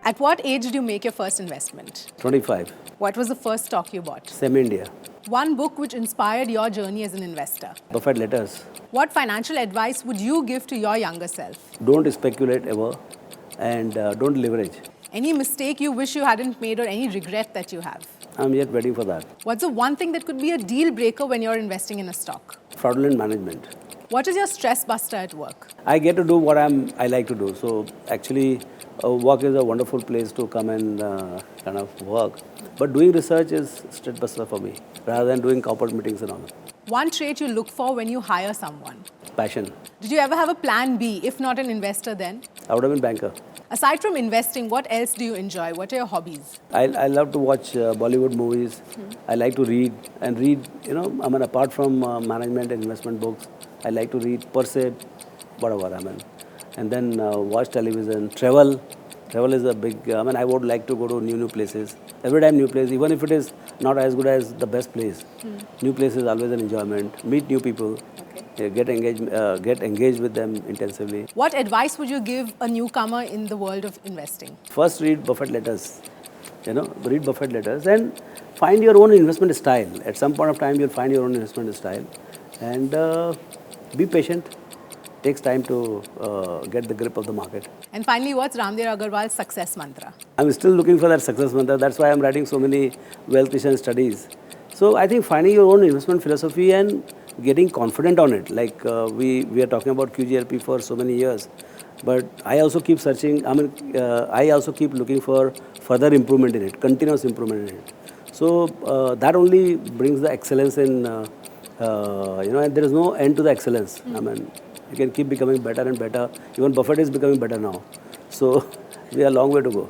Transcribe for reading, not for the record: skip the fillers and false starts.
At what age did you make your first investment? 25. What was the first stock you bought? Semi-India. One book which inspired your journey as an investor. Buffett letters. What financial advice would you give to your younger self? Don't speculate ever and don't leverage. Any mistake you wish you hadn't made or any regret that you have? I'm yet waiting for that. What's the one thing that could be a deal breaker when you're investing in a stock? Fraudulent management. What is your stress buster at work? I get to do what I like to do. So actually, work is a wonderful place to come and kind of work. But doing research is stress buster for me, rather than doing corporate meetings and all. One trait you look for when you hire someone. Passion. Did you ever have a plan B, if not an investor then? I would have been banker. Aside from investing, what else do you enjoy? What are your hobbies? I love to watch Bollywood movies. I like to read. And read, apart from management and investment books, I like to read per se, whatever, And then watch television, travel. Travel is a big, I would like to go to new places. Every time new place, even if it is not as good as the best place. New place is always an enjoyment. Meet new people. Get engaged with them intensively. What advice would you give a newcomer in the world of investing? First, read Buffett letters. Read Buffett letters and find your own investment style. At some point of time, you'll find your own investment style. And be patient. Takes time to get the grip of the market. And finally, what's Ramdev Agarwal's success mantra? I'm still looking for that success mantra. That's why I'm writing so many wealth creation studies. So I think finding your own investment philosophy and getting confident on it. Like we are talking about QGRP for so many years, but I also keep searching. I also keep looking for further improvement in it, continuous improvement in it. So that only brings the excellence in. And there is no end to the excellence. You can keep becoming better and better. Even Buffett is becoming better now. So we have a long way to go.